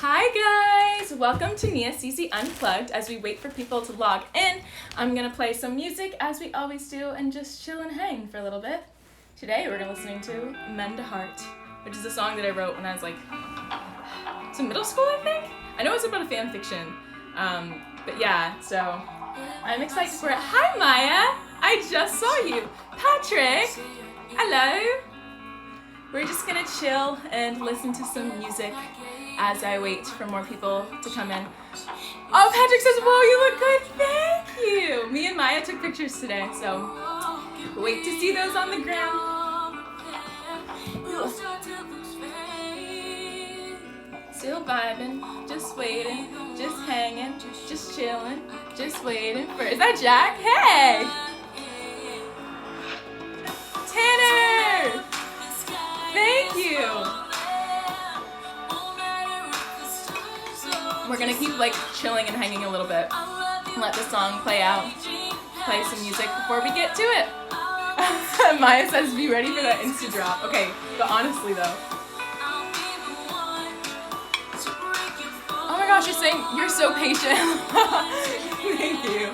Hi guys! Welcome to Nia CC Unplugged. As we wait for people to log in, I'm gonna play some music as we always do and just chill and hang for a little bit. Today we're gonna listening to Mend a Heart, which is a song that I wrote when I was in middle school, I think? I know it's about a fan fiction, but yeah, so I'm excited for it. Hi Maya! I just saw you. Patrick! Hello! We're just gonna chill and listen to some music as I wait for more people to come in. Oh, Patrick says, whoa, you look good, thank you! Me and Maya took pictures today, so wait to see those on the gram. Still vibing, just waiting, just hanging, just chilling, just waiting for, is that Jack? Hey! Tanner! Thank you! We're gonna keep chilling and hanging a little bit. Let the song play out. Play some music before we get to it. Maya says be ready for that Insta drop. Okay, but honestly though. Oh my gosh, you're so patient. Thank you.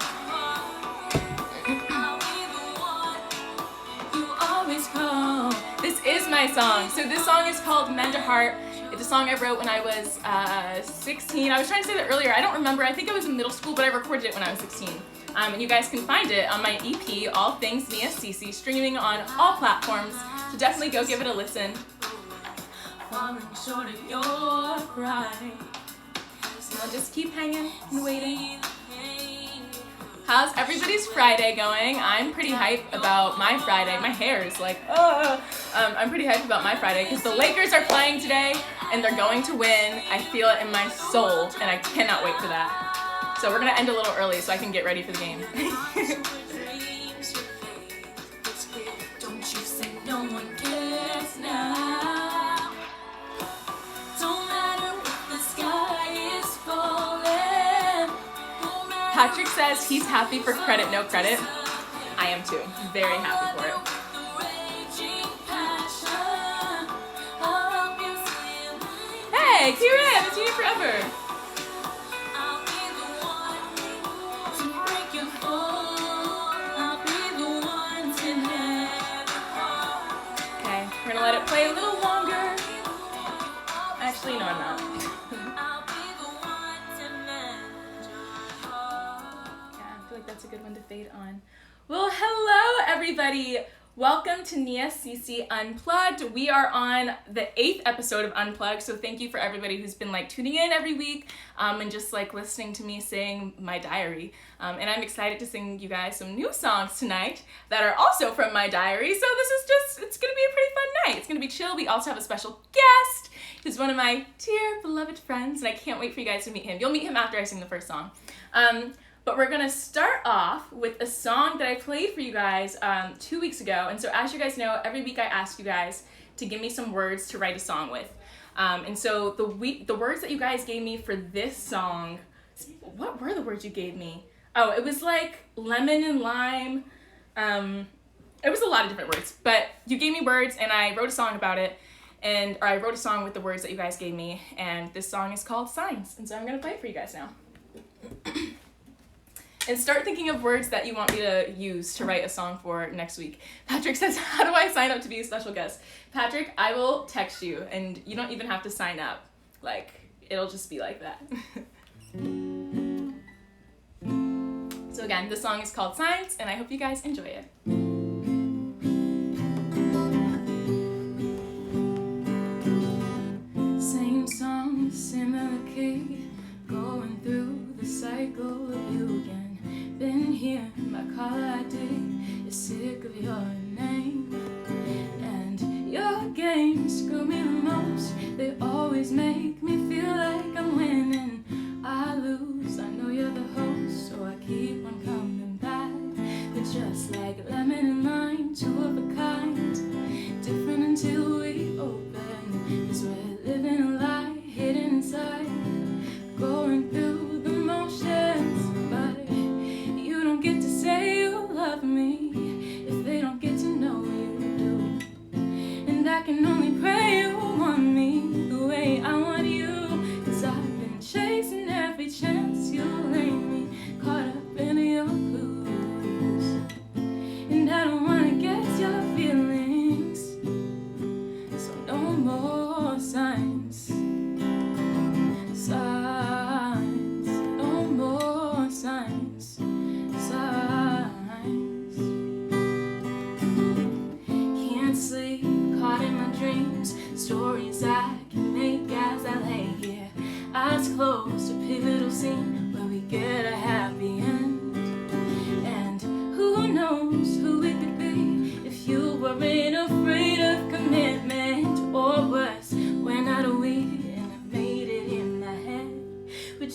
This is my song. So this song is called Mend a Heart. It's a song I wrote when I was 16. I was trying to say that earlier. I don't remember. I think I was in middle school, but I recorded it when I was 16. And you guys can find it on my EP, All Things Nia CC, streaming on all platforms. So definitely go give it a listen. Falling short of your pride. So I'll just keep hanging and waiting. How's everybody's Friday going? I'm pretty hyped about my Friday. My hair is I'm pretty hyped about my Friday because the Lakers are playing today and they're going to win. I feel it in my soul and I cannot wait for that. So we're gonna end a little early so I can get ready for the game. Patrick says he's happy for credit, no credit. I am too. Very happy for it. Hey, Kira, I haven't seen you forever. Okay, we're gonna let it play a little longer. Actually, no, I'm not. That's a good one to fade on. Well, hello everybody. Welcome to Nia CC Unplugged. We are on the 8th episode of Unplugged, so thank you for everybody who's been tuning in every week and just listening to me sing my diary. And I'm excited to sing you guys some new songs tonight that are also from my diary. So it's gonna be a pretty fun night. It's gonna be chill. We also have a special guest who's one of my dear beloved friends, and I can't wait for you guys to meet him. You'll meet him after I sing the first song. But we're gonna start off with a song that I played for you guys 2 weeks ago. And so as you guys know, every week I ask you guys to give me some words to write a song with. And so the words that you guys gave me for this song, what were the words you gave me? Oh, it was lemon and lime. It was a lot of different words, but you gave me words and I wrote a song about it. Or I wrote a song with the words that you guys gave me. And this song is called Signs. And so I'm gonna play it for you guys now. And start thinking of words that you want me to use to write a song for next week. Patrick says, how do I sign up to be a special guest? Patrick, I will text you, and you don't even have to sign up. It'll just be like that. So again, this song is called Signs, and I hope you guys enjoy it. Same song, similar key, going through the cycle of you again. Been here, my caller ID is sick of your name. And your games screw me the most. They always make me feel like I'm winning. I lose, I know you're the host, so I keep on coming back. But just like lemon and lime, two of a kind, different until we open. 'Cause we're living a lie hidden inside, going through the motions. But you don't get to say you love me if they don't get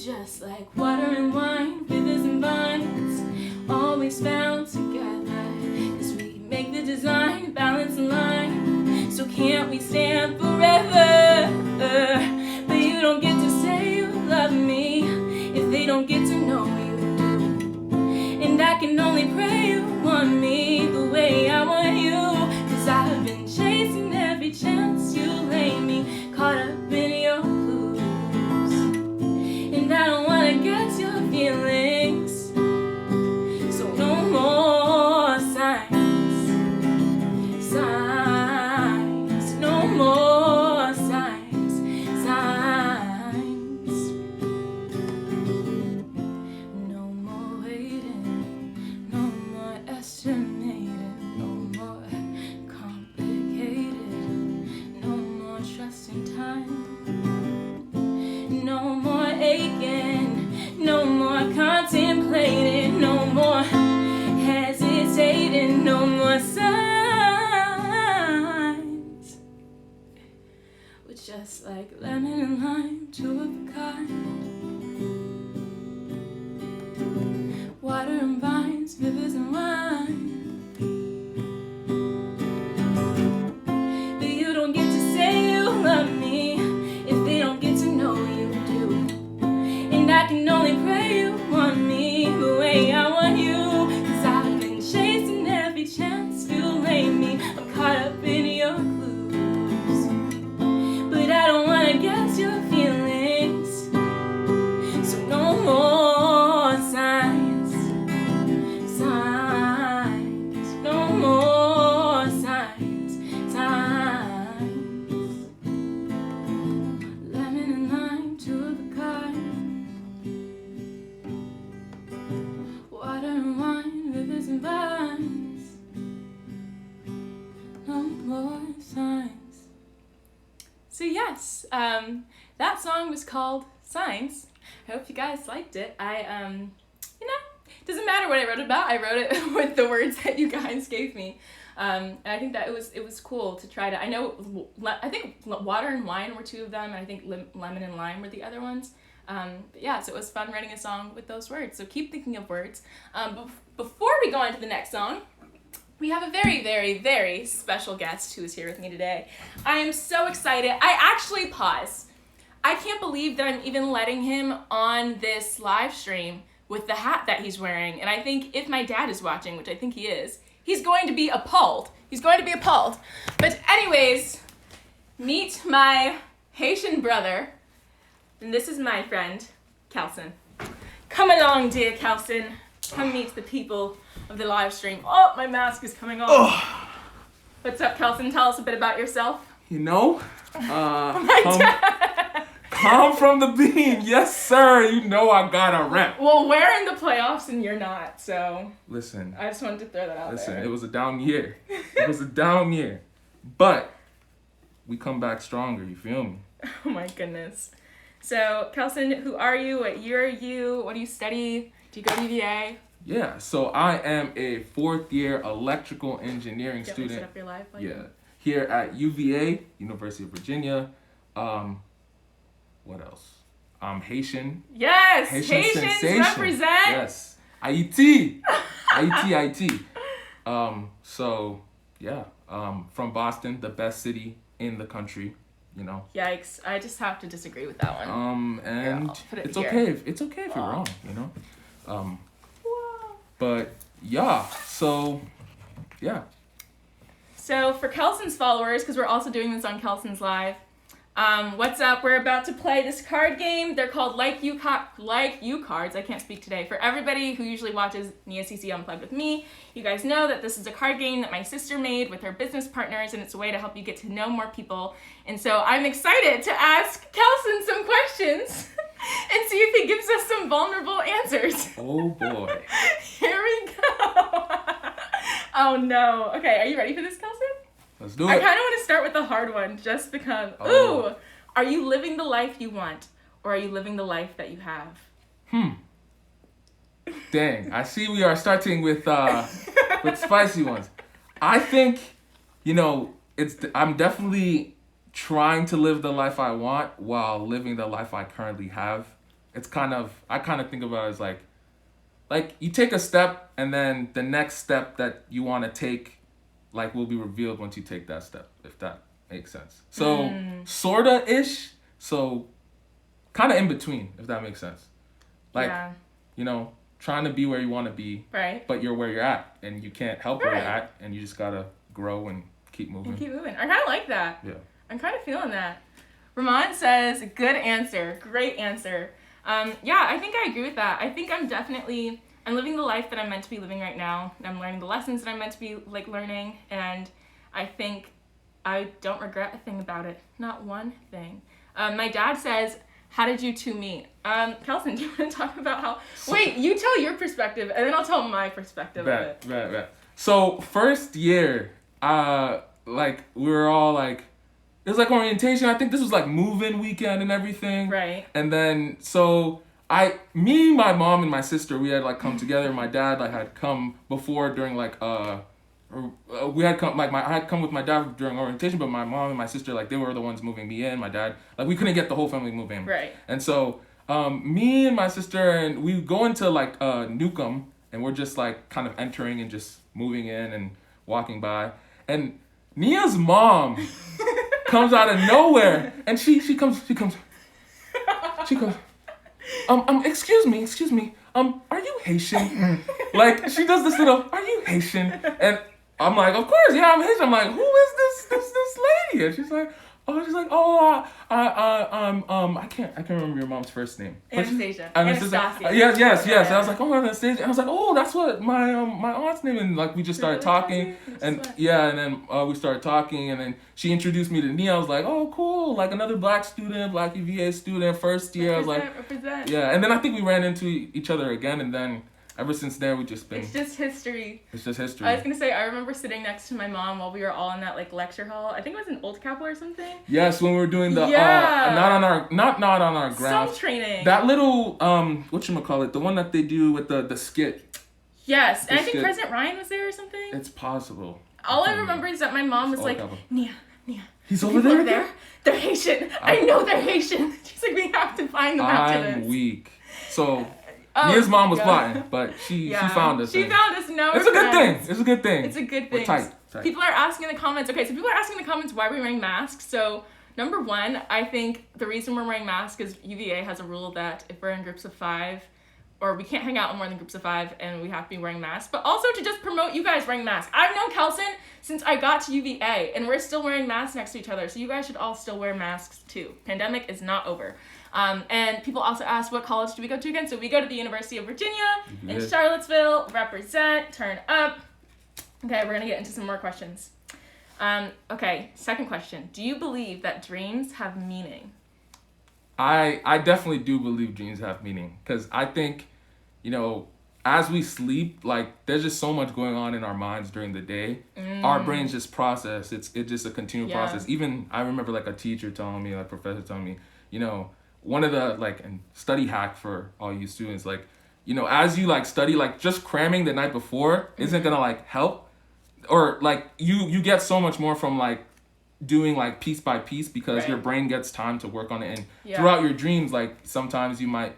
It's just like water and wine, rivers and vines, always found together. Cause we make the design, balance and line. So can't we stand forever? But you don't get to say you love me if they don't get to know you do. And I can only pray you want me the way I want you. Cause I've been chasing every chance you lay me, caught up in your clues. And I don't wanna get your feelings, so no more signs, signs, no more signs, signs. No more waiting, no more estimating, no more complicated, no more trusting time. No more aching, no more contemplating, no more hesitating, no more signs. We're just like lemon and lime, two of a kind. Water and vines, rivers and wine. But you don't get to say you love me if they don't get to know you do. And I can only pray you want me the way I want you. Cause I've been chasing every chance you lay me, I'm caught up in your clues. But I don't wanna get your feelings, so no more signs, signs, no more signs, signs. Lemon and lime, two of a kind. Water and wine, rivers and vines. No more signs. So yes, that song was called Signs. I hope you guys liked it. Doesn't matter what I wrote about. I wrote it with the words that you guys gave me. And I think that it was cool to try to, I think water and wine were two of them, and I think lemon and lime were the other ones. But yeah, so it was fun writing a song with those words. So keep thinking of words. Before we go on to the next song, we have a very, very, very special guest who is here with me today. I am so excited. I actually paused. I can't believe that I'm even letting him on this live stream with the hat that he's wearing. And I think if my dad is watching, which I think he is, he's going to be appalled. He's going to be appalled. But anyways, meet my Haitian brother. And this is my friend, Kelson. Come along, dear Kelson. Come meet the people of the live stream. Oh, my mask is coming off. Oh. What's up, Kelson? Tell us a bit about yourself. Come from the beam. Yes, sir. You know I got a rep. Well, we're in the playoffs and you're not, so. Listen. I just wanted to throw that out there. Listen, it was a down year. It was a down year. But we come back stronger, you feel me? Oh my goodness. So, Kelson, who are you? What year are you? What do you study? Do you go to UVA? Yeah, so I am a fourth-year electrical engineering student. Set up your live, here at UVA, University of Virginia. What else? I'm Haitian. Yes, Haitian Haitians sensation. represent. Yes, Haiti. So yeah, from Boston, the best city in the country. You know. Yikes! I just have to disagree with that one. And it's okay if you're wrong. You know. But yeah, so yeah. So for Kelson's followers, because we're also doing this on Kelson's Live, what's up? We're about to play this card game. They're called Like You cards. I can't speak today. For everybody who usually watches Nia CC Unplugged with me, you guys know that this is a card game that my sister made with her business partners, and it's a way to help you get to know more people. And so I'm excited to ask Kelson some questions and see if he gives us some vulnerable answers. Oh boy. Here we go. Oh no. Okay, are you ready for this, Kelson? Let's do it. I kind of want to start with the hard one just because. Oh. Ooh! Are you living the life you want, or are you living the life that you have? Dang, I see we are starting with spicy ones. I think, I'm definitely trying to live the life I want while living the life I currently have. it's I kind of think about it as like you take a step and then the next step that you want to take like will be revealed once you take that step, if that makes sense. So sorta ish, so kind of in between, if that makes sense. Like, you know, trying to be where you want to be, right? But you're where you're at, and you can't help where you're at, and you just gotta grow and keep moving. I kind of like that. Yeah. I'm kind of feeling that. Ramon says, good answer. Great answer. Yeah, I think I agree with that. I think I'm living the life that I'm meant to be living right now. I'm learning the lessons that I'm meant to be like learning, and I think I don't regret a thing about it. Not one thing. My dad says, how did you two meet? Kelson, do you want to talk about how... Wait, you tell your perspective, and then I'll tell my perspective of it. Right. So, first year, like, we were all, like... It was, like, orientation. I think this was, like, move-in weekend and everything. Right. And then, so, me, my mom, and my sister, we had, like, come together. My dad, like, had come before during, like, we had come, like, I had come with my dad during orientation, but my mom and my sister, like, they were the ones moving me in. My dad, like, we couldn't get the whole family moving in. Right. And so, me and my sister, and we go into, like, Newcomb, and we're just, like, kind of entering and just moving in and walking by. And Nia's mom comes out of nowhere, and she comes, excuse me, are you Haitian? Like, she does this little, are you Haitian? And I'm like, of course, yeah, I'm Haitian. I'm like, who is this lady? And she's like, I can't remember your mom's first name. Anastasia. Yes. And I was like, oh, Anastasia. And I was like, oh, that's what my aunt's name. And like we just started talking, and then we started talking, and then she introduced me to Nia. I was like, oh, cool, like another black UVA student, first year. I was like, represent. Yeah, and then I think we ran into each other again, and then ever since then, we've just been... It's just history. I was going to say, I remember sitting next to my mom while we were all in that, like, lecture hall. I think it was in Old Capitol or something. Yes, when we were doing the... not on our grounds. Some training. That little, whatchamacallit, the one that they do with the skit. Yes, and I think President Ryan was there or something. It's possible. All I remember is that my mom was like, Nia. He's over there? Over there? They're Haitian. I know they're Haitian. She's like, we have to find them after this. I'm weak. So... Nia's mom was plotting, but she found us. She found us. No, it's a good thing. It's a good thing. We're tight. People are asking in the comments. Okay, so people are asking in the comments why we're wearing masks. So number one, I think the reason we're wearing masks is UVA has a rule that if we're in groups of 5, or we can't hang out in more than groups of 5, and we have to be wearing masks. But also to just promote you guys wearing masks. I've known Kelson since I got to UVA, and we're still wearing masks next to each other. So you guys should all still wear masks too. Pandemic is not over. And people also ask, what college do we go to again? So we go to the University of Virginia in Charlottesville. Represent, turn up. Okay, we're going to get into some more questions. Okay, second question. Do you believe that dreams have meaning? I definitely do believe dreams have meaning. Because I think, you know, as we sleep, like, there's just so much going on in our minds during the day. Our brains just process. It's just a continual process. Even, I remember, like, a teacher telling me, like, professor telling me, you know, one of the, like, and study hack for all you students, like, you know, as you, like, study, like, just cramming the night before isn't gonna, like, help. Or, like, you get so much more from, like, doing, like, piece by piece because your brain gets time to work on it. And throughout your dreams, like, sometimes you might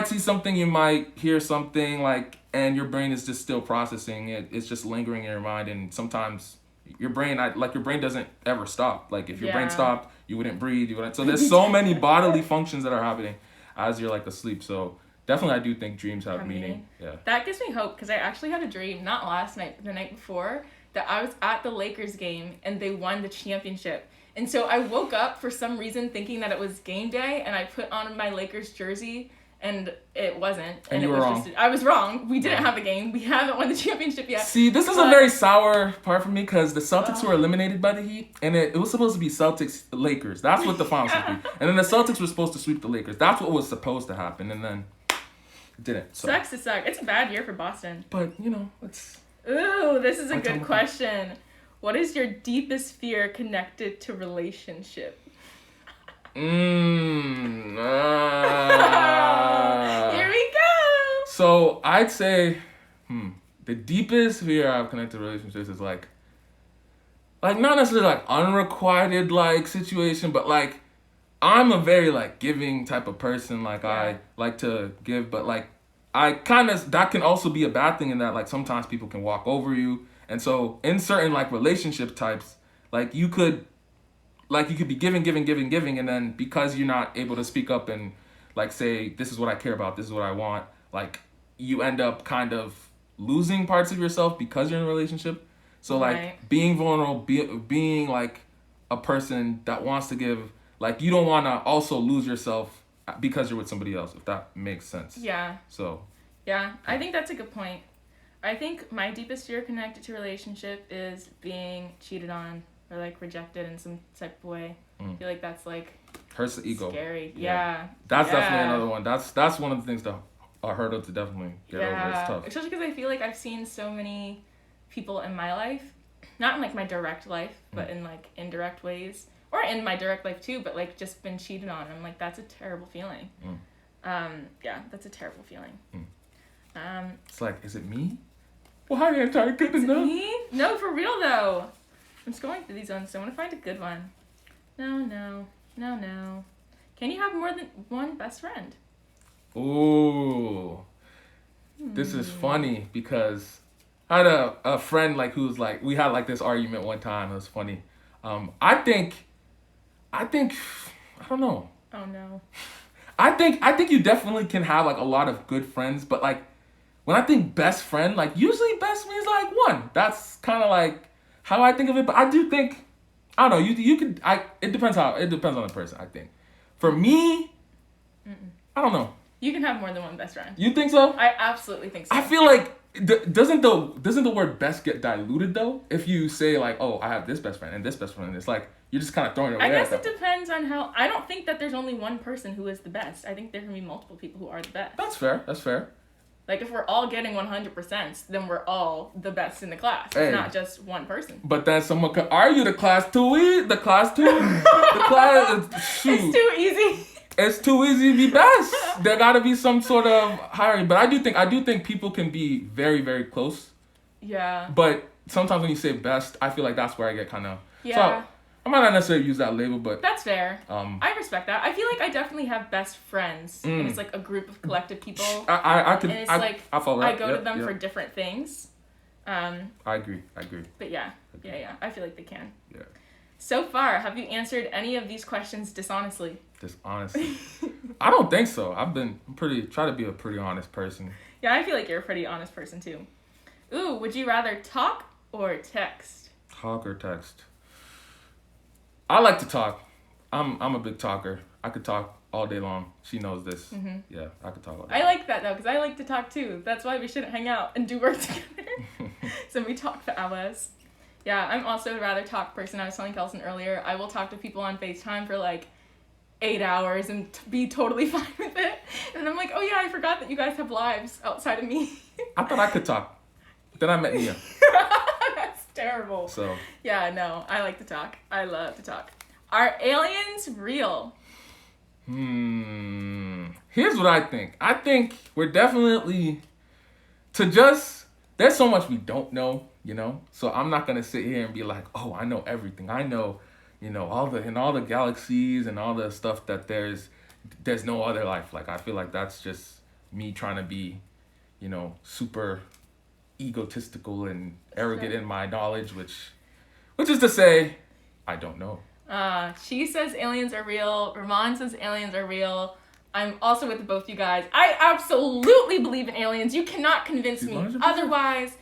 see something, you might hear something, like, and your brain is just still processing it. It's just lingering in your mind. And sometimes your brain doesn't ever stop. Like, if your brain stopped, you wouldn't breathe. So there's so many bodily functions that are happening as you're, like, asleep. So definitely I do think dreams have meaning. Yeah. That gives me hope because I actually had a dream, not last night, but the night before, that I was at the Lakers game and they won the championship. And so I woke up for some reason thinking that it was game day, and I put on my Lakers jersey, and it wasn't. And you were wrong. I was wrong. We didn't have a game. We haven't won the championship yet. See, this is a very sour part for me because the Celtics were eliminated by the Heat, and it was supposed to be Celtics-Lakers. That's what the finals should be. And then the Celtics were supposed to sweep the Lakers. That's what was supposed to happen, and then it didn't. So. Sucks to suck. It's a bad year for Boston. But, you know, it's... Ooh, this is a good question. What is your deepest fear connected to relationship? Here we go. So I'd say, the deepest fear I have connected to relationships is like not necessarily like unrequited like situation, but like I'm a very like giving type of person. Like I like to give, but like I kind of that can also be a bad thing in that like sometimes people can walk over you, and so in certain like relationship types, like you could be giving, and then because you're not able to speak up and like say this is what I care about, this is what I want, like you end up kind of losing parts of yourself because you're in a relationship. So like being vulnerable, being like a person that wants to give, like you don't want to also lose yourself because you're with somebody else, if that makes sense. Yeah. So. Yeah, I think that's a good point. I think my deepest fear connected to relationship is being cheated on or like rejected in some type of way. I feel like that's like hurts the ego. Scary. Yeah. That's definitely another one. That's one of the things that are hurdle to definitely get over. It's tough. Especially because I feel like I've seen so many people in my life, not in like my direct life, but in like indirect ways, or in my direct life too, but like just been cheated on. I'm like, that's a terrible feeling. That's a terrible feeling. It's like, is it me? Why aren't I good enough? Me? No, for real though. I'm scrolling through these ones, so I want to find a good one. No. Can you have more than one best friend? Ooh. This is funny because I had a friend like who's like, we had like this argument one time. It was funny. I think I don't know. Oh no. I think you definitely can have like a lot of good friends, but like when I think best friend, like usually best means like one. That's kind of like how I think of it. But I do think, I don't know. You could. It depends on the person. I think. For me, I don't know. You can have more than one best friend. You think so? I absolutely think so. I feel like doesn't the word best get diluted though? If you say like, oh, I have this best friend and this best friend, it's like you're just kind of throwing it away. I guess it depends on how. I don't think that there's only one person who is the best. I think there can be multiple people who are the best. That's fair. Like, if we're all getting 100%, then we're all the best in the class. It's not just one person. But then someone could argue the class too. Shoot. It's too easy. It's too easy to be best. There gotta be some sort of hierarchy. But I do think people can be very, very close. Yeah. But sometimes when you say best, I feel like that's where I get kind of... Yeah. So, I might not necessarily use that label, but... That's fair. I respect that. I feel like I definitely have best friends. And it's like a group of collective people. I could... And it's I follow that. I go to them for different things. I agree. But yeah. I feel like they can. Yeah. So far, have you answered any of these questions dishonestly? Dishonestly? I don't think so. Try to be a pretty honest person. Yeah, I feel like you're a pretty honest person too. Ooh, would you rather talk or text? Talk or text? I like to talk. I'm a big talker. I could talk all day long. She knows this. Mm-hmm. Yeah, I could talk all day. I like that though, because I like to talk too. That's why we shouldn't hang out and do work together. So we talk for hours. Yeah, I'm also a rather talk person. I was telling Kelson earlier, I will talk to people on FaceTime for like 8 hours and be totally fine with it. And I'm like, oh yeah, I forgot that you guys have lives outside of me. I thought I could talk. Then I met Nia. That's terrible. So. Yeah, no, I like to talk. I love to talk. Are aliens real? Here's what I think. I think we're definitely there's so much we don't know, you know? So I'm not going to sit here and be like, oh, I know everything. I know, all the galaxies and all the stuff that there's no other life. Like, I feel like that's just me trying to be, super egotistical and arrogant in my knowledge, which is to say, I don't know. She says aliens are real. Ramon says aliens are real. I'm also with both you guys. I absolutely believe in aliens. You cannot convince me 100%. otherwise.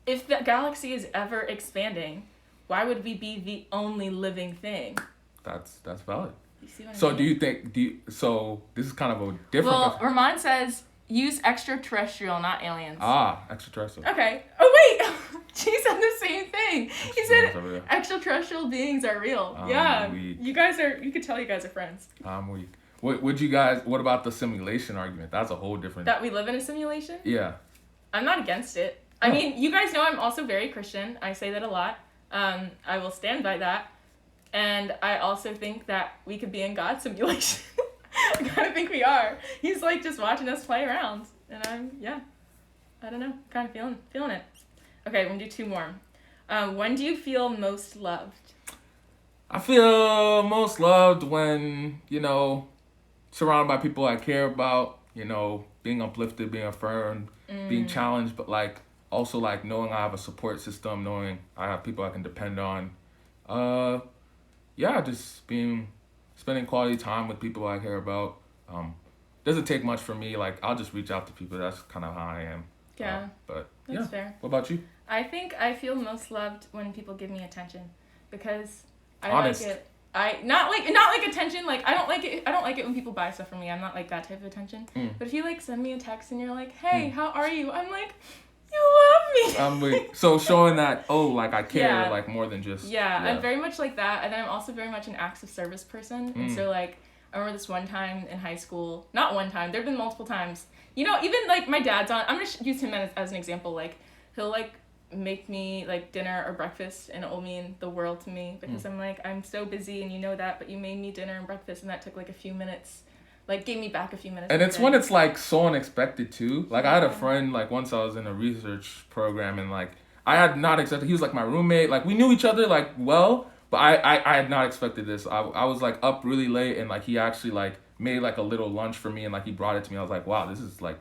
If the galaxy is ever expanding, why would we be the only living thing? That's valid. You see what I mean? So this is kind of a different... Well, Ramon says use extraterrestrial, not aliens. Extraterrestrial. Okay. Oh, wait! She said the same thing. He said extraterrestrial beings are real. Yeah. Weak. You could tell you guys are friends. I'm weak. What about the simulation argument? That's a whole different... That we live in a simulation? Yeah. I'm not against it. I mean, you guys know I'm also very Christian. I say that a lot. I will stand by that. And I also think that we could be in God's simulation. I kind of think we are. He's like just watching us play around. And I don't know. Kind of feeling it. Okay, we're going to do 2 more. When do you feel most loved? I feel most loved when, surrounded by people I care about, being uplifted, being affirmed, being challenged, but like also like knowing I have a support system, knowing I have people I can depend on. Yeah, just spending quality time with people I care about. Doesn't take much for me. Like I'll just reach out to people. That's kind of how I am. Yeah. But that's yeah. fair. What about you? I think I feel most loved when people give me attention because I Honest. like it. Not like attention. Like I don't like it when people buy stuff for me. I'm not like that type of attention. But if you like send me a text and you're like, "Hey, how are you?" I'm like, "You love me." So showing that like I care, Yeah. like more than just. Yeah, I'm very much like that, and then I'm also very much an acts of service person. And so like I remember this one time in high school. Not one time. There've been multiple times. Even like my dad's on. I'm gonna use him as an example. Like he'll like make me like dinner or breakfast, and it will mean the world to me because I'm like, I'm so busy and you know that, but you made me dinner and breakfast, and that took like a few minutes, like gave me back a few minutes. And it's when it's like so unexpected too. Like I had a friend, like once I was in a research program, and like I had not expected, he was like my roommate, like we knew each other like well, but I had not expected this. I was like up really late, and like he actually like made like a little lunch for me, and like he brought it to me. I was like, wow, this is like,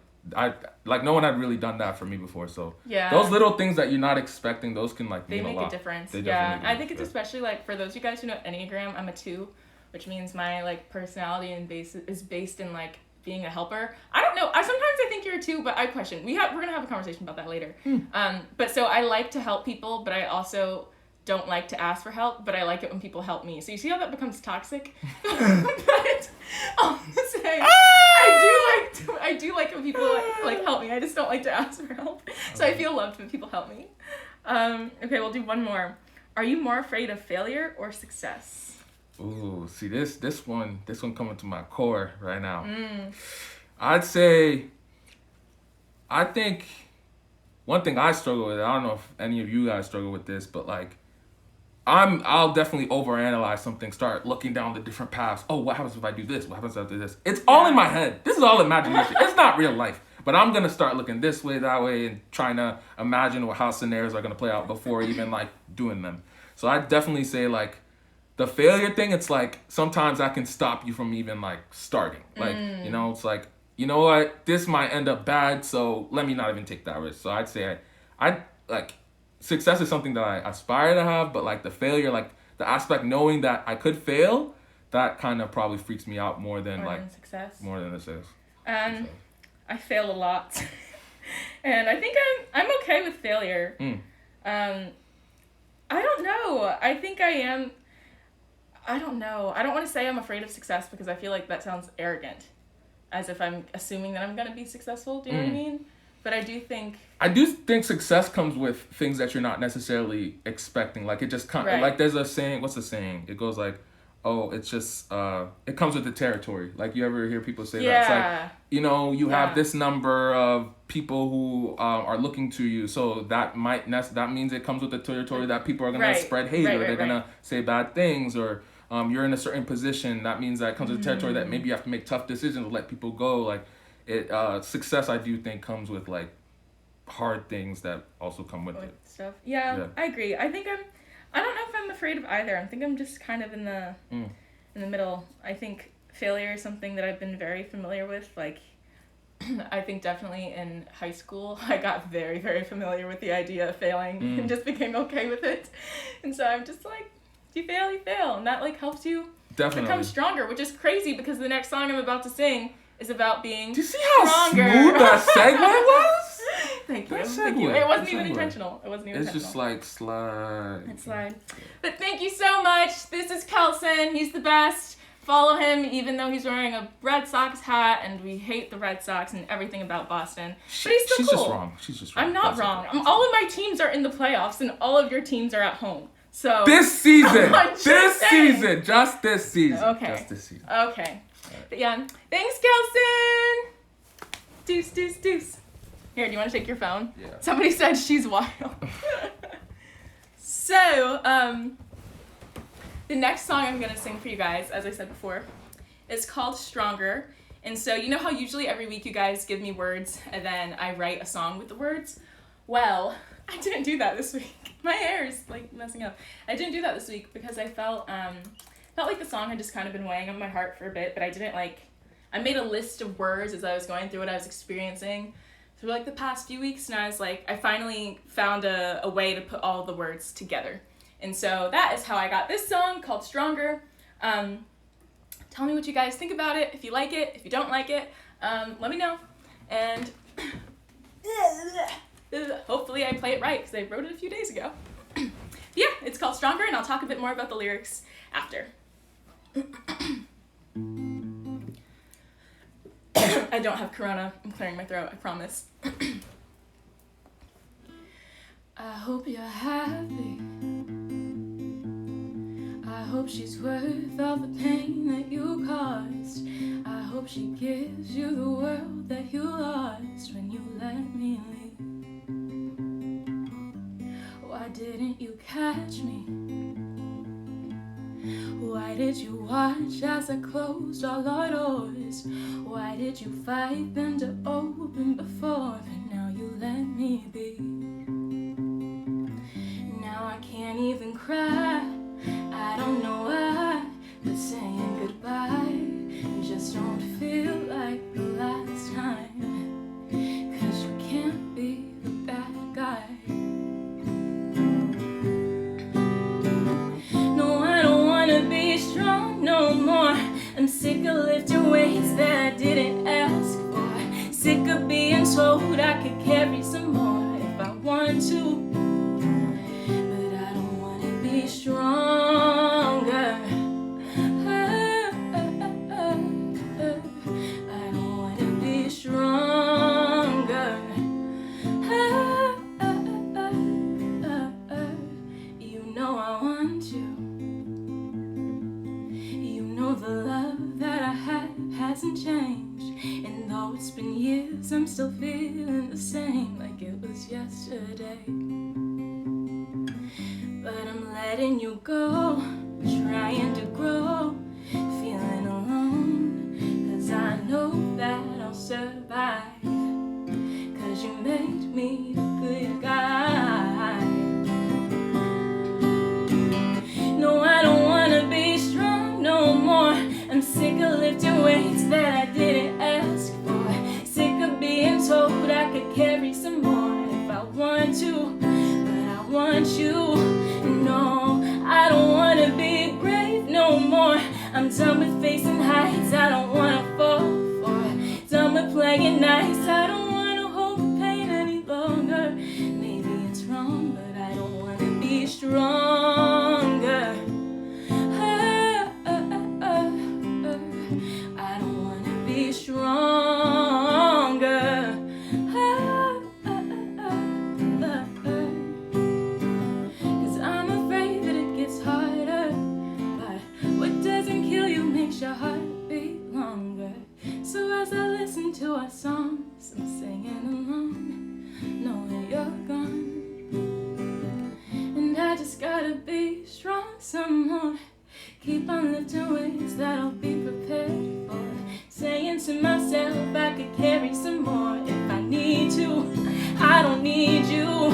no one had really done that for me before. So yeah, those little things that you're not expecting, those can like they mean make a lot. a difference. They Yeah, definitely I do. think it's especially like for those of you guys who know Enneagram, I'm a 2, which means my like personality and is based in like being a helper. I don't know. Sometimes I think you're a 2, but I question. We're gonna have a conversation about that later. But so I like to help people, but I also don't like to ask for help, but I like it when people help me. So you see how that becomes toxic? But I'll say I do like when people like help me. I just don't like to ask for help. So I feel loved when people help me. Okay, we'll do one more. Are you more afraid of failure or success? Ooh, see this one coming to my core right now. I'd say, I think one thing I struggle with, I don't know if any of you guys struggle with this, but like I'll definitely overanalyze something, start looking down the different paths. Oh, what happens if I do this? What happens if I do this? It's all in my head. This is all imagination. It's not real life. But I'm gonna start looking this way, that way, and trying to imagine how scenarios are gonna play out before even like doing them. So I definitely say like the failure thing, it's like sometimes that can stop you from even like starting. Like, it's like, you know what, this might end up bad, so let me not even take that risk. So I'd say I like success is something that I aspire to have, but like the failure, like the aspect knowing that I could fail, that kind of probably freaks me out more than success. More than the success. I fail a lot. And I think I'm okay with failure. I don't know. I think I am. I don't know. I don't want to say I'm afraid of success because I feel like that sounds arrogant. As if I'm assuming that I'm going to be successful. Do you know what I mean? But I do think success comes with things that you're not necessarily expecting. Like it just comes, like there's a saying, what's the saying? It goes like, oh, it's just, it comes with the territory. Like you ever hear people say that? It's like, you have this number of people who are looking to you. So that means it comes with the territory that people are going to spread hate or they're going to say bad things, or you're in a certain position. That means that it comes with the territory that maybe you have to make tough decisions, let people go. Like, success, I do think, comes with like hard things that also come with it. Stuff. Yeah, I agree. I think I don't know if I'm afraid of either. I think I'm just kind of in the middle. I think failure is something that I've been very familiar with. Like, I think definitely in high school, I got very, very familiar with the idea of failing and just became okay with it. And so I'm just like, you fail, and that like helps you become stronger, which is crazy because the next song I'm about to sing is about being Do you see how stronger. smooth that segue was? Thank you. That Thank you. segue. It wasn't That even segue. intentional. It's just like slide. It's slide. But thank you so much. This is Kelson. He's the best. Follow him even though he's wearing a Red Sox hat and we hate the Red Sox and everything about Boston. But he's still She's cool. just wrong. She's just wrong. I'm not wrong. All of my teams are in the playoffs and all of your teams are at home. So this season. Just this season. Okay. Okay. But yeah. Thanks, Kelson. Deuce. Here, do you want to take your phone? Yeah. Somebody said she's wild. So, the next song I'm going to sing for you guys, as I said before, is called Stronger. And so, you know how usually every week you guys give me words and then I write a song with the words? Well, I didn't do that this week. My hair is like messing up. I didn't do that this week because I felt like the song had just kind of been weighing on my heart for a bit, but I didn't like, I made a list of words as I was going through what I was experiencing through like the past few weeks, and I was like, I finally found a way to put all the words together. And so that is how I got this song called Stronger. Tell me what you guys think about it, if you like it, if you don't like it, let me know. And hopefully I play it right, because I wrote it a few days ago. Yeah, it's called Stronger, and I'll talk a bit more about the lyrics after. I don't have corona. I'm clearing my throat, I promise. I hope you're happy. I hope she's worth all the pain that you caused. I hope she gives you the world that you lost when you let me leave. Why didn't you catch me? Why did you watch as I closed all our doors? Why did you fight them to open before? But now you let me be. Now I can't even cry. I don't know why, but saying goodbye just don't feel like the last time. 'Cause you can't be the bad guy. No, I don't wanna be strong no more. I'm sick of lifting weights that I didn't ask for. Sick of being told I could carry some more if I want to. But I don't wanna be stronger. I don't wanna be stronger. You know I want you. You know the love that I have hasn't changed. And though it's been years, I'm still feeling the same like it was yesterday. But I'm letting you go, trying to grow, feeling alone. 'Cause I know that I'll survive. 'Cause you made me the good guy. No, I don't wanna be strong no more. I'm sick of lifting weights that I didn't ask for. Sick of being told I could carry some more if I want to. But I want you. No, I don't wanna be brave no more. I'm done with facing heights I don't wanna fall for. Done with playing nice, I don't wanna hold the pain any longer. Maybe it's wrong, but I don't wanna be stronger. I don't wanna be stronger. 'Cause I'm afraid that it gets harder. But what doesn't kill you makes your heart beat longer. So as I listen to our songs, I'm singing along, knowing you're gone. And I just gotta be strong some more. Keep on lifting weights that I'll be prepared for. Saying to myself I could carry some more if I need to. I don't need you,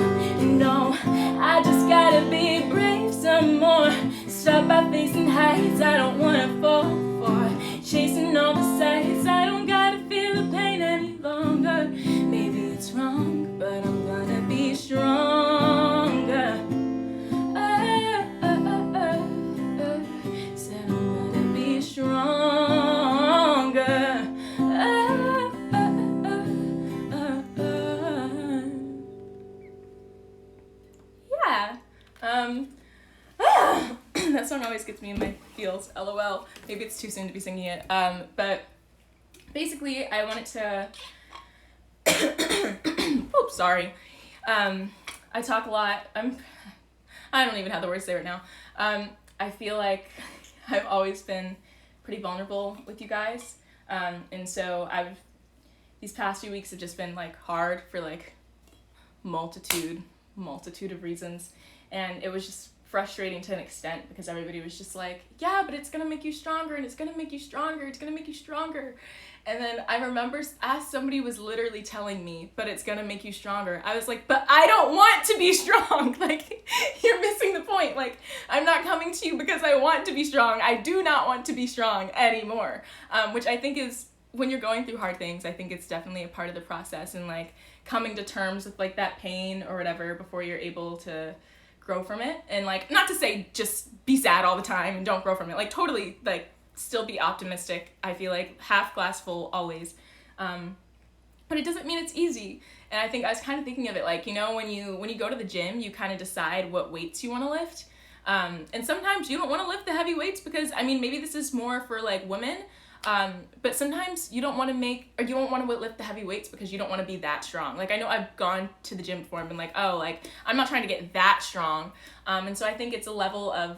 no. I just gotta be brave some more. Stop by facing heights I don't wanna fall for. Chasing all the sights, I don't gotta feel the pain any longer. Maybe it's wrong, but I'm gonna be stronger. Said I'm gonna be stronger. Yeah. That song always gets me in my feels, lol. Maybe it's too soon to be singing it. But basically I wanted to oops, sorry. I talk a lot. I don't even have the words to say right now. I feel like I've always been pretty vulnerable with you guys. And so these past few weeks have just been like hard for like multitude of reasons. And it was just frustrating to an extent because everybody was just like, yeah, but it's gonna make you stronger and it's gonna make you stronger, it's gonna make you stronger. And then I remember as somebody was literally telling me, but it's gonna make you stronger, I was like, but I don't want to be strong. Like, you're missing the point. Like, I'm not coming to you because I want to be strong. I do not want to be strong anymore. Which I think is, when you're going through hard things, I think it's definitely a part of the process, and like coming to terms with like that pain or whatever before you're able to grow from it. And like, not to say just be sad all the time and don't grow from it, like totally, like still be optimistic. I feel like half glass full always. But it doesn't mean it's easy. And I think I was kind of thinking of it like, you know, when you go to the gym, you kind of decide what weights you want to lift. And sometimes you don't want to lift the heavy weights because, I mean, maybe this is more for like women, but sometimes you don't want to lift the heavy weights because you don't want to be that strong. Like, I know I've gone to the gym before and been like, oh, like, I'm not trying to get that strong. And so I think it's a level of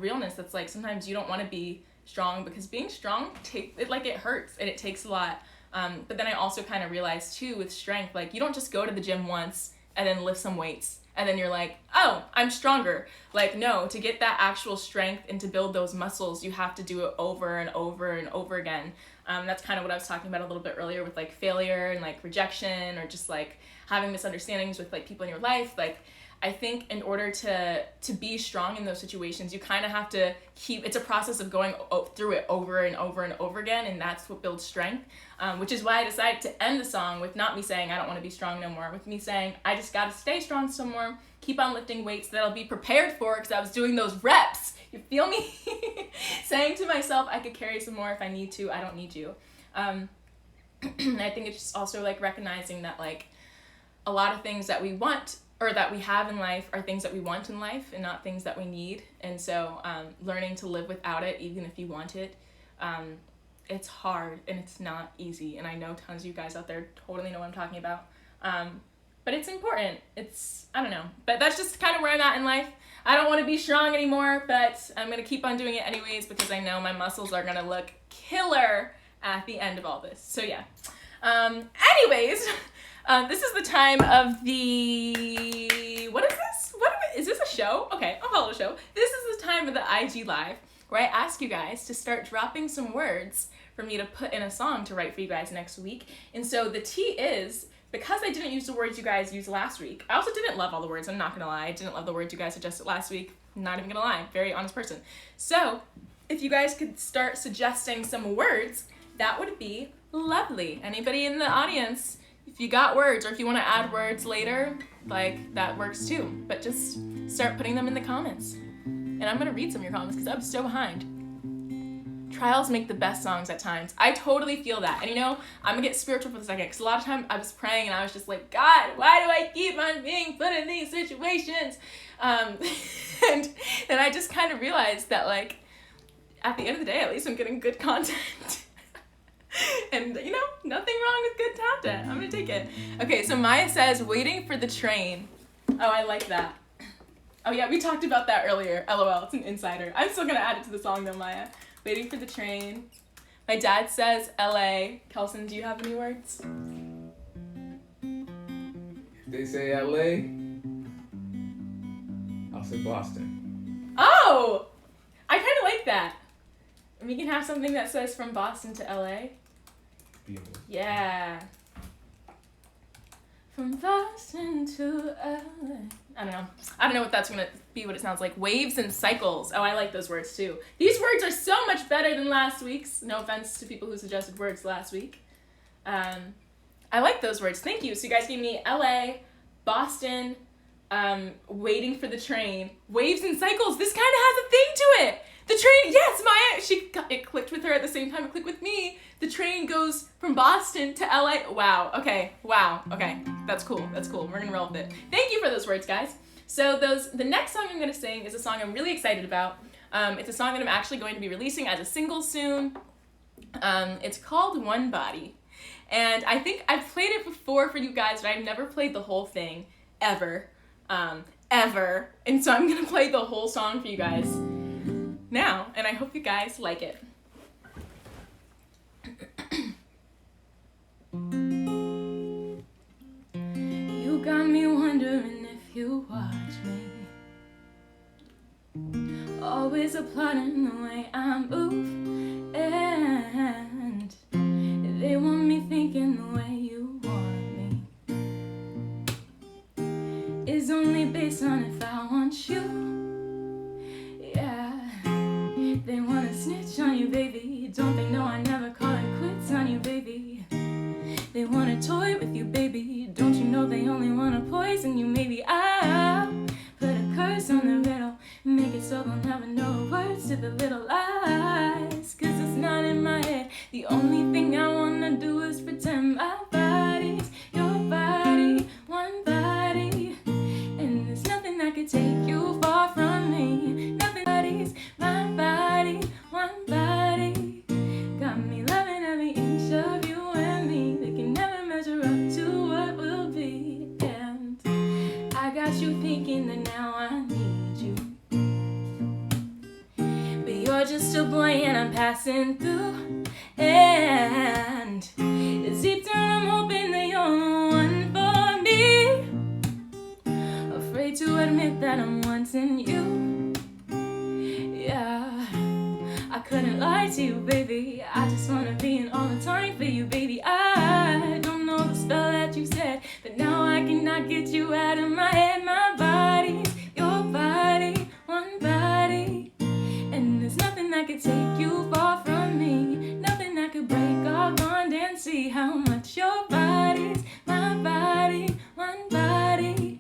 realness that's like, sometimes you don't want to be strong because being strong, it hurts and it takes a lot. But then I also kind of realized too with strength, like, you don't just go to the gym once and then lift some weights and then you're like, oh, I'm stronger. Like, no, to get that actual strength and to build those muscles, you have to do it over and over and over again. That's kind of what I was talking about a little bit earlier with like failure and like rejection, or just like having misunderstandings with like people in your life. Like, I think in order to be strong in those situations, you kind of have to it's a process of going through it over and over and over again, and that's what builds strength, which is why I decided to end the song with not me saying I don't want to be strong no more, with me saying I just got to stay strong some more, keep on lifting weights that I'll be prepared for because I was doing those reps, you feel me? Saying to myself I could carry some more if I need to, I don't need you. I think it's just also like recognizing that like a lot of things that we want or that we have in life are things that we want in life and not things that we need. And so learning to live without it, even if you want it, it's hard and it's not easy. And I know tons of you guys out there totally know what I'm talking about. But it's important. I don't know. But that's just kind of where I'm at in life. I don't want to be strong anymore, but I'm going to keep on doing it anyways because I know my muscles are going to look killer at the end of all this. So yeah. Anyways... this is the time of the, what is this? Is this a show? Okay, I'll call it a show. This is the time of the IG Live where I ask you guys to start dropping some words for me to put in a song to write for you guys next week. And so the tea is, because I didn't use the words you guys used last week, I also didn't love all the words, I'm not gonna lie. I didn't love the words you guys suggested last week. I'm not even gonna lie, very honest person. So if you guys could start suggesting some words, that would be lovely. Anybody in the audience, if you got words, or if you want to add words later, like, that works too. But just start putting them in the comments. And I'm going to read some of your comments because I'm so behind. Trials make the best songs at times. I totally feel that. And you know, I'm going to get spiritual for a second because a lot of time I was praying and I was just like, God, why do I keep on being put in these situations? And I just kind of realized that, like, at the end of the day, at least I'm getting good content. And, you know, nothing wrong with good content. I'm gonna take it. Okay, so Maya says, waiting for the train. Oh, I like that. Oh yeah, we talked about that earlier. LOL, it's an insider. I'm still gonna add it to the song though, Maya. Waiting for the train. My dad says LA. Kelson, do you have any words? If they say LA, I'll say Boston. Oh! I kind of like that. We can have something that says from Boston to LA. Beautiful. Yeah. From Boston to LA. I don't know what that's gonna be, what it sounds like. Waves and cycles. Oh, I like those words too. These words are so much better than last week's. No offense to people who suggested words last week. I like those words. Thank you. So you guys gave me LA, Boston, waiting for the train, waves and cycles. This kind of has a thing to it. The train, yes, Maya, it clicked with her at the same time it clicked with me. The train goes from Boston to LA. Wow, okay, that's cool, we're gonna roll with it. Thank you for those words, guys. So the next song I'm gonna sing is a song I'm really excited about. It's a song that I'm actually going to be releasing as a single soon. It's called One Body. And I think I've played it before for you guys, but I've never played the whole thing, ever. And so I'm gonna play the whole song for you guys now, and I hope you guys like it. You got me wondering if you watch me. applauding the way I move, and they want me thinking the way you want me is only based on if I want you. Yeah, they wanna snitch on you, baby. Don't they know I never call it quits on you, baby? They wanna toy with you, baby. Don't you know they only wanna poison you? Maybe I'll put a curse on the riddle, make it so they'll never know words to the little lies. Cause it's not in my head. The only thing I wanna do is pretend my body's your body, one body. And there's nothing that could take you far from me. Nothing. Body's my body, one body. Got me loving every inch of you and me. They can never measure up to what will be. And I got you thinking that now I need you, but you're just a boy and I'm passing through. And deep down I'm hoping that you're the one for me. Afraid to admit that I'm wanting you. Yeah, I couldn't lie to you, baby. I just wanna be in all the time for you, baby. I don't know the spell that you said, but now I cannot get you out of my head. My body's your body, one body. And there's nothing that could take you far from me. Nothing that could break our bond and see how much your body's my body, one body.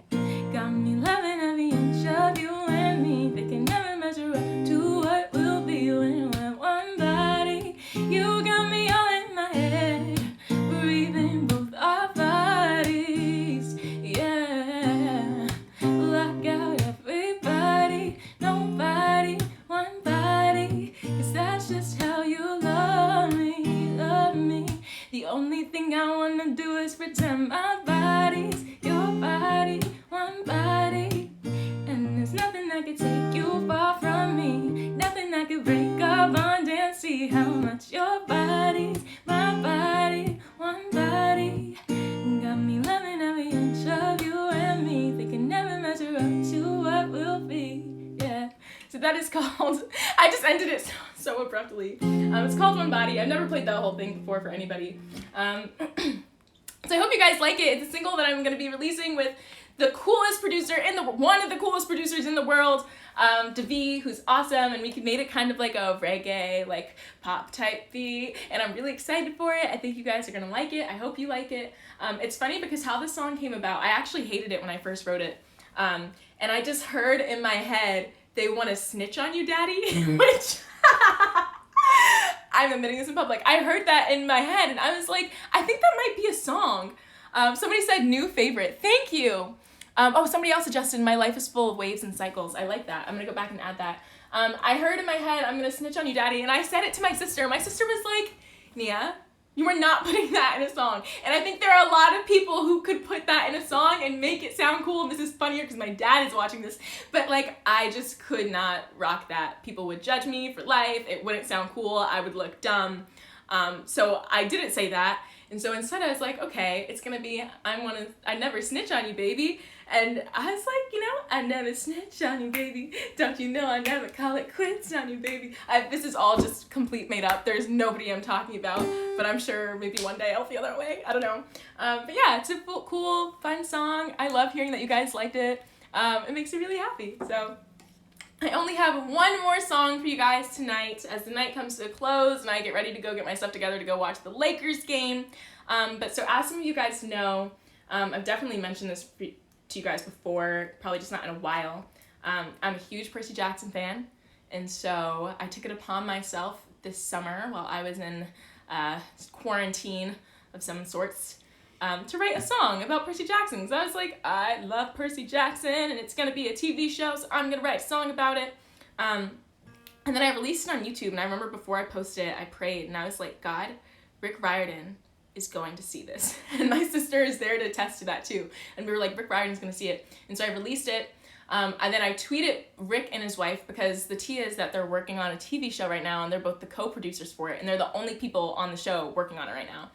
Got me loving every inch of you and me. They can never measure up to what will be when we're one body. You got me all in my head, breathing both our bodies. Yeah, block out everybody, nobody, one body. Cause that's just how you love me, love me. The only thing I wanna do is pretend my body's your body, one body. And there's nothing that could take you far from me. Nothing that could break our bond and see how much your body's my body, one body. Got me loving every inch of you and me. They can never measure up to what will be. Yeah. So that is called, I just ended it so abruptly. It's called One Body. I've never played that whole thing before for anybody. So I hope you guys like it. It's a single that I'm going to be releasing with the coolest producer one of the coolest producers in the world, Davi, who's awesome, and we made it kind of like a reggae, like pop type beat, and I'm really excited for it. I think you guys are gonna like it. I hope you like it. It's funny because how this song came about, I actually hated it when I first wrote it, and I just heard in my head, they want to snitch on you, daddy, which I'm admitting this in public. I heard that in my head, and I was like, I think that might be a song. Somebody said new favorite. Thank you. Somebody else suggested My Life is Full of Waves and Cycles. I like that. I'm gonna go back and add that. I heard in my head, I'm gonna snitch on you, daddy, and I said it to my sister. My sister was like, Nia, you are not putting that in a song. And I think there are a lot of people who could put that in a song and make it sound cool. And this is funnier because my dad is watching this. But like, I just could not rock that. People would judge me for life. It wouldn't sound cool. I would look dumb. So I didn't say that. And so instead I was like, okay, it's gonna be, I never snitch on you, baby. And I was like, I never snitch on you, baby. Don't you know I never call it quits on you, baby. This is all just complete made up. There's nobody I'm talking about, but I'm sure maybe one day I'll feel that way. I don't know. But yeah, it's a cool, fun song. I love hearing that you guys liked it. It makes me really happy. So I only have one more song for you guys tonight as the night comes to a close and I get ready to go get my stuff together to go watch the Lakers game. But so as some of you guys know, I've definitely mentioned this to you guys before, probably just not in a while. I'm a huge Percy Jackson fan, and so I took it upon myself this summer while I was in quarantine of some sorts to write a song about Percy Jackson. So I was like, I love Percy Jackson, and it's gonna be a TV show, so I'm gonna write a song about it. And then I released it on YouTube, and I remember before I posted it, I prayed, and I was like, God, Rick Riordan is going to see this. And my sister is there to attest to that too. And we were like, Rick Riordan's gonna see it. And so I released it. And then I tweeted Rick and his wife, because the tea is that they're working on a TV show right now, and they're both the co-producers for it, and they're the only people on the show working on it right now.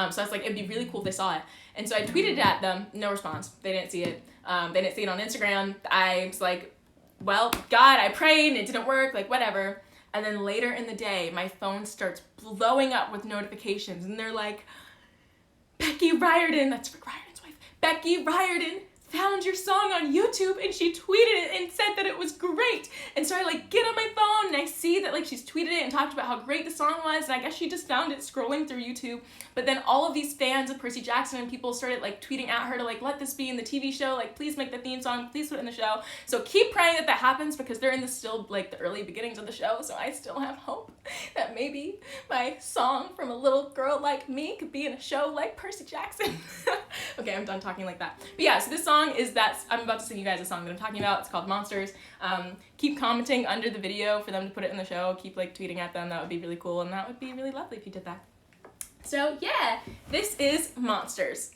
So I was like, it'd be really cool if they saw it. And so I tweeted it at them, no response. They didn't see it. They didn't see it on Instagram. I was like, well, God, I prayed and it didn't work, like whatever. And then later in the day, my phone starts blowing up with notifications, and they're like, Becky Riordan, that's Rick Riordan's wife, Becky Riordan found your song on YouTube, and she tweeted it and said that it was great. And so I like get on my phone and I see that like she's tweeted it and talked about how great the song was, and I guess she just found it scrolling through YouTube. But then all of these fans of Percy Jackson and people started like tweeting at her to like, let this be in the TV show, like please make the theme song, please put it in the show. So keep praying that that happens, because they're in the still like the early beginnings of the show, so I still have hope that maybe my song from a little girl like me could be in a show like Percy Jackson. Okay, I'm done talking like that. But yeah, so this song is that I'm about to sing you guys a song that I'm talking about. It's called Monsters. Keep commenting under the video for them to put it in the show. Keep like tweeting at them. That would be really cool, and that would be really lovely if you did that. So yeah, this is Monsters.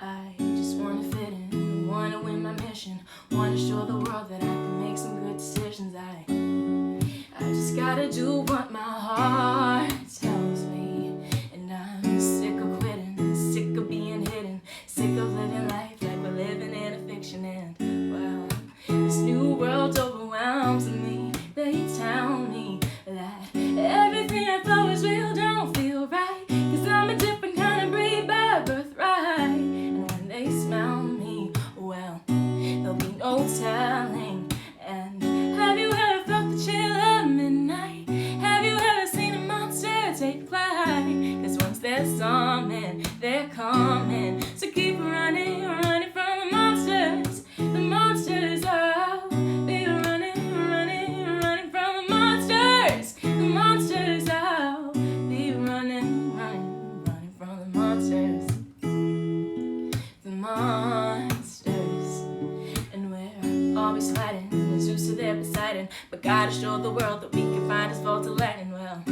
I just wanna fit in, wanna win my mission, wanna show the world that I can make some good decisions. I just gotta do what my heart tells me, and I'm sick of quitting, sick of being hidden, sick of living life like we're living in a fiction. And well, this new world overwhelms me. They tell me that everything I thought was real don't feel right, 'cause I'm a different kind of breed by birthright. And when they smell me, well, there'll be no telling. And have you ever felt the chill of midnight? Have you ever seen a monster take flight? 'Cause once they're summoned, they're coming. So keep running, running from the monsters. The monsters are, be running, running, running from the monsters. The monsters are, be running, running, running from the monsters. The monsters. And we're always fighting, and Zeus is there beside him, but gotta show the world that we can find his fault to lightning. Well,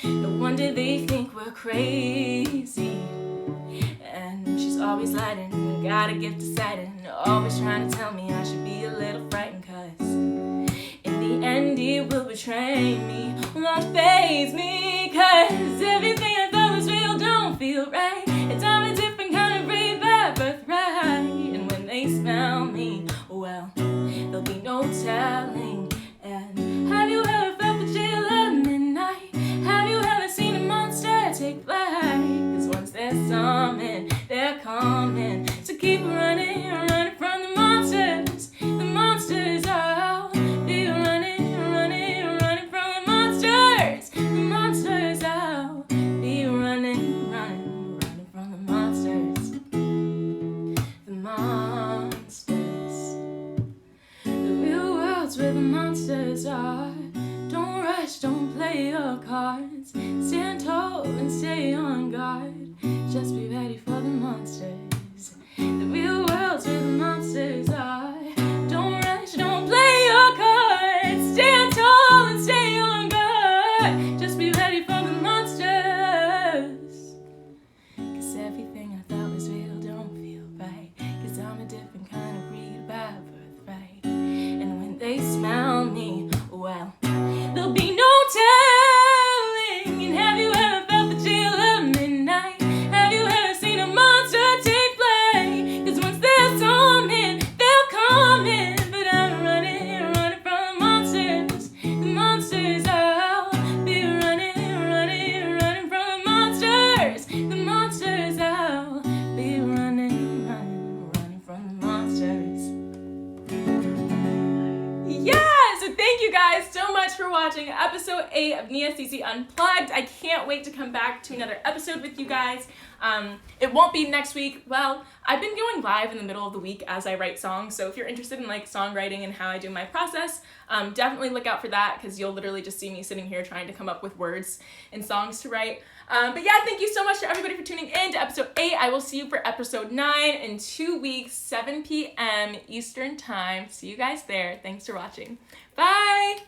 no wonder they think we're crazy. And she's always lighting, and got a gift of sighting, always trying to tell me I should be a little frightened, 'cause in the end he will betray me, won't faze me, 'cause everything I thought was real don't feel right. It's I'm a different kind of breed by birthright. And when they smell me, well, there'll be no telling. And have you ever felt the chill of midnight? Have you ever seen a monster take flight? 'Cause once they're summoned, they're coming. So keep running, running from the monsters. The monsters are, be running, running, running from the monsters. The monsters are, be running, running, running from the monsters. The monsters. The real world's where the monsters are. Don't rush, don't play your cards. Stand tall and stay on guard. Just be ready for the monsters. The real world's where the monsters are. Don't rush, don't play your cards. Stand tall and stay on guard. Just be ready for the monsters. 'Cause everything I thought was real don't feel right. 'Cause I'm a different kind of breed by birthright. And when they smell me, well, there'll be no telling. And have you ever felt the chill of midnight? Have you ever seen a monster take flight? 'Cause once they're summoned, they'll come in. But I'm running, running from the monsters. The monsters I'll be running, running, running from the monsters. The monsters I'll be running, running, running from the monsters. Yeah, so thank you guys so much for watching episode 8 of Nia CC Unplugged. I can't wait to come back to another episode with you guys. It won't be next week. Well, I've been going live in the middle of the week as I write songs, so if you're interested in like songwriting and how I do my process, definitely look out for that, because you'll literally just see me sitting here trying to come up with words and songs to write. But yeah, thank you so much to everybody for tuning in to episode 8. I will see you for episode 9 in 2 weeks, 7 p.m. Eastern time. See you guys there. Thanks for watching. Bye!